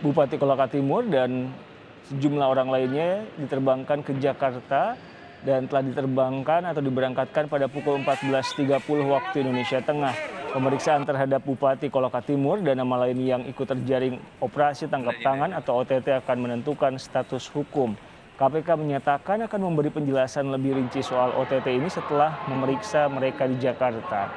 Bupati Kolaka Timur dan sejumlah orang lainnya diterbangkan ke Jakarta dan telah diterbangkan atau diberangkatkan pada pukul 14.30 waktu Indonesia Tengah. Pemeriksaan terhadap Bupati Kolaka Timur dan nama lain yang ikut terjaring operasi tangkap tangan atau OTT akan menentukan status hukum. KPK menyatakan akan memberi penjelasan lebih rinci soal OTT ini setelah memeriksa mereka di Jakarta.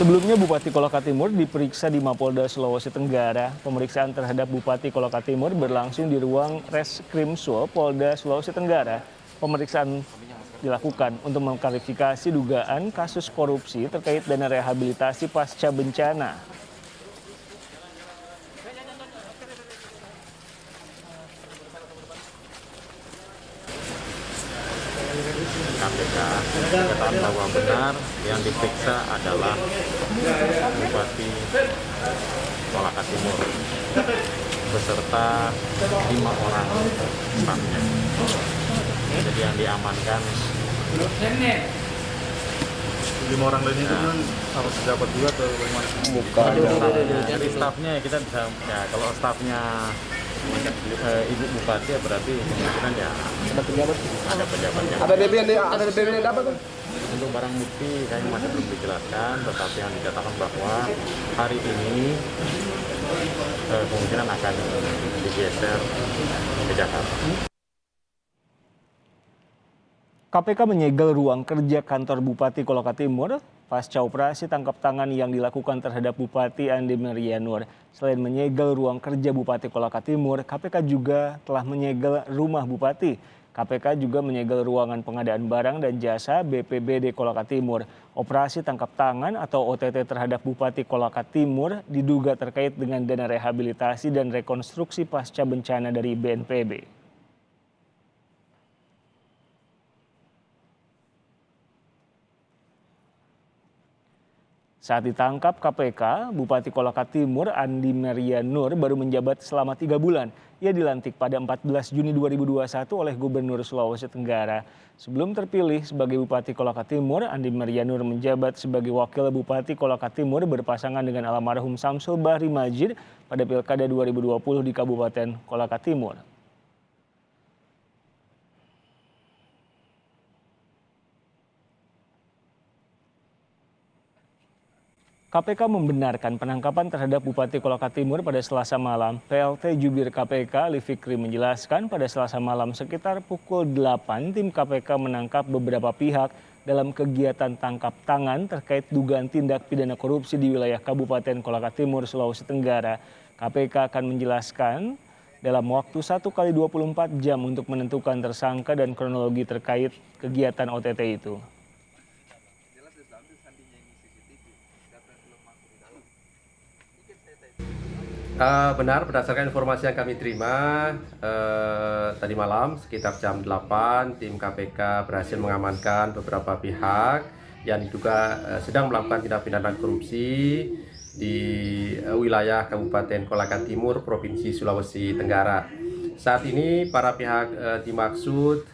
Sebelumnya Bupati Kolaka Timur diperiksa di Mapolda Sulawesi Tenggara. Pemeriksaan terhadap Bupati Kolaka Timur berlangsung di ruang Reskrimsus Polda Sulawesi Tenggara. Pemeriksaan dilakukan untuk mengklarifikasi dugaan kasus korupsi terkait dana rehabilitasi pasca bencana. KPK mengatakan bahwa benar yang diperiksa adalah Bupati Kolaka Timur beserta 5 orang stafnya. Jadi yang diamankan 5 orang lainnya itu kan harus pejabat juga atau bagaimana? bukan. Jadi stafnya kita bisa ya kalau stafnya Ibu Bupati ya berarti kemungkinan ya Ada pejabat. ada pejabatnya. Ada BBM yang dapat kan? Untuk barang bukti kayaknya masih belum dijelaskan, tetapi yang dikatakan bahwa hari ini kemungkinan akan digeser ke Jakarta. KPK menyegel ruang kerja kantor Bupati Kolaka Timur pasca operasi tangkap tangan yang dilakukan terhadap Bupati Andi Marianur. Selain menyegel ruang kerja Bupati Kolaka Timur, KPK juga telah menyegel rumah Bupati. KPK juga menyegel ruangan pengadaan barang dan jasa BPBD Kolaka Timur. Operasi tangkap tangan atau OTT terhadap Bupati Kolaka Timur diduga terkait dengan dana rehabilitasi dan rekonstruksi pasca bencana dari BNPB. Saat ditangkap KPK, Bupati Kolaka Timur Andi Marianur baru menjabat selama 3 bulan. Ia dilantik pada 14 Juni 2021 oleh Gubernur Sulawesi Tenggara. Sebelum terpilih sebagai Bupati Kolaka Timur, Andi Marianur menjabat sebagai Wakil Bupati Kolaka Timur berpasangan dengan almarhum Samsul Bahri Majid pada Pilkada 2020 di Kabupaten Kolaka Timur. KPK membenarkan penangkapan terhadap Bupati Kolaka Timur pada Selasa malam. PLT Jubir KPK Ali Fikri menjelaskan pada Selasa malam sekitar pukul 8 tim KPK menangkap beberapa pihak dalam kegiatan tangkap tangan terkait dugaan tindak pidana korupsi di wilayah Kabupaten Kolaka Timur, Sulawesi Tenggara. KPK akan menjelaskan dalam waktu 1 kali 24 jam untuk menentukan tersangka dan kronologi terkait kegiatan OTT itu. Benar, berdasarkan informasi yang kami terima tadi malam sekitar jam 8 tim KPK berhasil mengamankan beberapa pihak yang diduga sedang melakukan tindak pidana korupsi di wilayah Kabupaten Kolaka Timur, Provinsi Sulawesi Tenggara. Saat ini para pihak dimaksud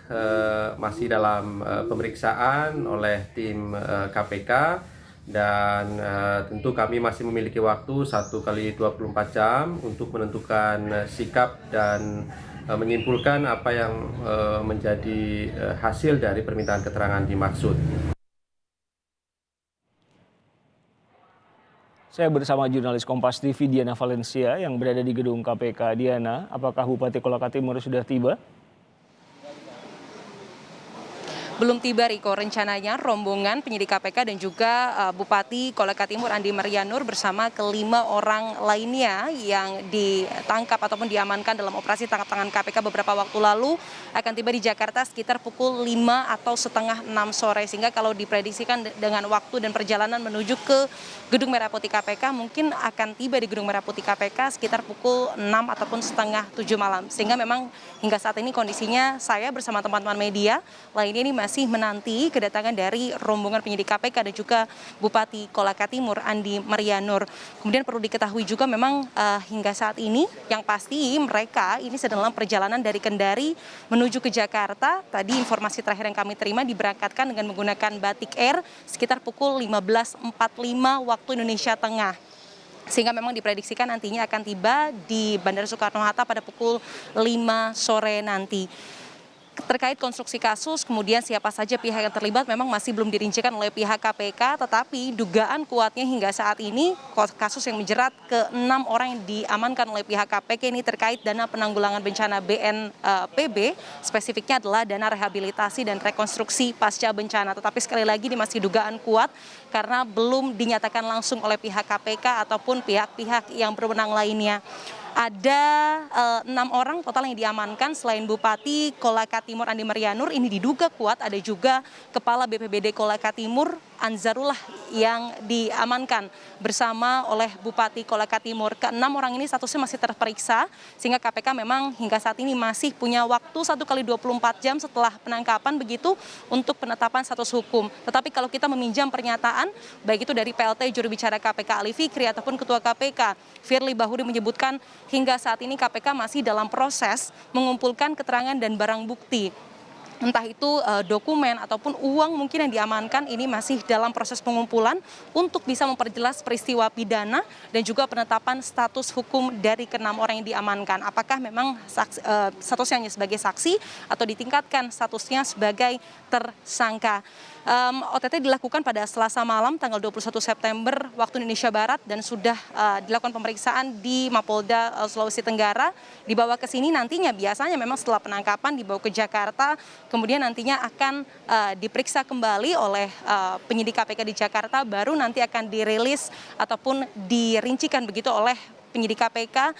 masih dalam pemeriksaan oleh tim KPK. Dan tentu kami masih memiliki waktu 1 kali 24 jam untuk menentukan sikap dan menyimpulkan apa yang menjadi hasil dari permintaan keterangan dimaksud. Saya bersama jurnalis Kompas TV Diana Valencia yang berada di gedung KPK. Diana, apakah Bupati Kolaka Timur sudah tiba? Belum tiba, Riko. Rencananya rombongan penyidik KPK dan juga Bupati Kolaka Timur Andi Marianur bersama kelima orang lainnya yang ditangkap ataupun diamankan dalam operasi tangkap tangan KPK beberapa waktu lalu akan tiba di Jakarta sekitar pukul 5 atau setengah 6 sore. Sehingga kalau diprediksikan dengan waktu dan perjalanan menuju ke Gedung Merah Putih KPK mungkin akan tiba di Gedung Merah Putih KPK sekitar pukul 6 ataupun setengah 7 malam. Sehingga memang hingga saat ini kondisinya saya bersama teman-teman media lainnya ini masih menanti kedatangan dari rombongan penyidik KPK dan juga Bupati Kolaka Timur Andi Marianur. Kemudian perlu diketahui juga memang hingga saat ini yang pasti mereka ini sedang dalam perjalanan dari Kendari menuju ke Jakarta. Tadi informasi terakhir yang kami terima diberangkatkan dengan menggunakan Batik Air sekitar pukul 15.45 waktu Indonesia Tengah. Sehingga memang diprediksikan nantinya akan tiba di Bandara Soekarno-Hatta pada pukul 5 sore nanti. Terkait konstruksi kasus, kemudian siapa saja pihak yang terlibat memang masih belum dirincikan oleh pihak KPK, tetapi dugaan kuatnya hingga saat ini kasus yang menjerat ke-6 orang yang diamankan oleh pihak KPK ini terkait dana penanggulangan bencana BNPB, spesifiknya adalah dana rehabilitasi dan rekonstruksi pasca bencana. Tetapi sekali lagi ini masih dugaan kuat karena belum dinyatakan langsung oleh pihak KPK ataupun pihak-pihak yang berwenang lainnya. Ada 6 orang total yang diamankan selain Bupati Kolaka Timur Andi Marianur, ini diduga kuat ada juga Kepala BPBD Kolaka Timur Anzarullah yang diamankan bersama oleh Bupati Kolaka Timur. Ke-6 orang ini statusnya masih terperiksa sehingga KPK memang hingga saat ini masih punya waktu 1 kali 24 jam setelah penangkapan begitu untuk penetapan status hukum. Tetapi kalau kita meminjam pernyataan baik itu dari PLT juru bicara KPK Ali Fikri ataupun Ketua KPK Firly Bahuri menyebutkan hingga saat ini KPK masih dalam proses mengumpulkan keterangan dan barang bukti. Entah itu dokumen ataupun uang mungkin yang diamankan ini masih dalam proses pengumpulan untuk bisa memperjelas peristiwa pidana dan juga penetapan status hukum dari ke-6 orang yang diamankan. Apakah memang statusnya hanya sebagai saksi atau ditingkatkan statusnya sebagai tersangka. OTT dilakukan pada Selasa malam tanggal 21 September waktu Indonesia Barat dan sudah dilakukan pemeriksaan di Mapolda Sulawesi Tenggara. Dibawa ke sini nantinya biasanya memang setelah penangkapan dibawa ke Jakarta, kemudian nantinya akan diperiksa kembali oleh penyidik KPK di Jakarta, baru nanti akan dirilis ataupun dirincikan begitu oleh penyidik KPK,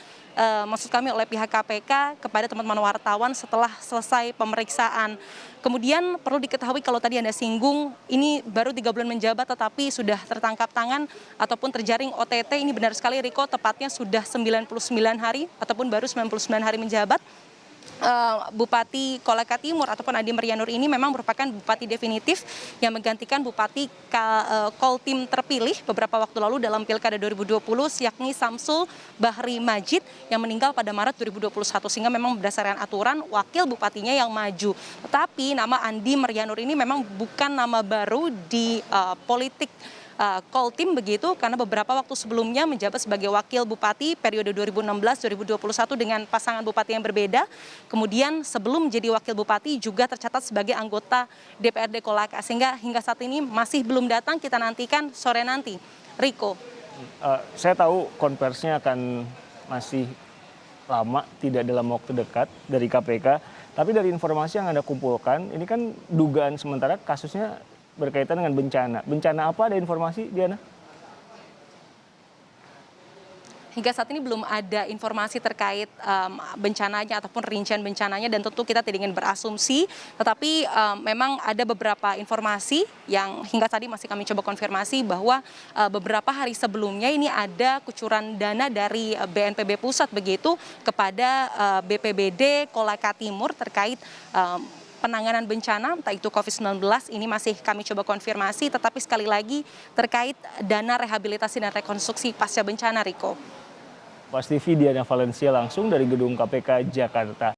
maksud kami oleh pihak KPK kepada teman-teman wartawan setelah selesai pemeriksaan. Kemudian perlu diketahui kalau tadi Anda singgung ini baru 3 bulan menjabat tetapi sudah tertangkap tangan ataupun terjaring OTT, ini benar sekali Riko, tepatnya sudah 99 hari ataupun baru 99 hari menjabat. Bupati Kolaka Timur ataupun Andi Marianur ini memang merupakan bupati definitif yang menggantikan Bupati Koltim terpilih beberapa waktu lalu dalam Pilkada 2020 yakni Samsul Bahri Majid yang meninggal pada Maret 2021 sehingga memang berdasarkan aturan wakil bupatinya yang maju. Tetapi nama Andi Marianur ini memang bukan nama baru di politik Koltim begitu karena beberapa waktu sebelumnya menjabat sebagai wakil bupati periode 2016-2021 dengan pasangan bupati yang berbeda. Kemudian sebelum menjadi wakil bupati juga tercatat sebagai anggota DPRD Kolaka sehingga hingga saat ini masih belum datang, kita nantikan sore nanti. Riko. Saya tahu konversinya akan masih lama, tidak dalam waktu dekat dari KPK. Tapi dari informasi yang Anda kumpulkan, ini kan dugaan sementara kasusnya berkaitan dengan bencana. Bencana apa, ada informasi, Diana? Hingga saat ini belum ada informasi terkait bencananya ataupun rincian bencananya dan tentu kita tidak ingin berasumsi. Tetapi memang ada beberapa informasi yang hingga tadi masih kami coba konfirmasi bahwa beberapa hari sebelumnya ini ada kucuran dana dari BNPB Pusat begitu kepada BPBD Kolaka Timur terkait penanganan bencana, entah itu COVID-19, ini masih kami coba konfirmasi, tetapi sekali lagi terkait dana rehabilitasi dan rekonstruksi pasca bencana, Riko. Pas TV Diana Valencia langsung dari gedung KPK Jakarta.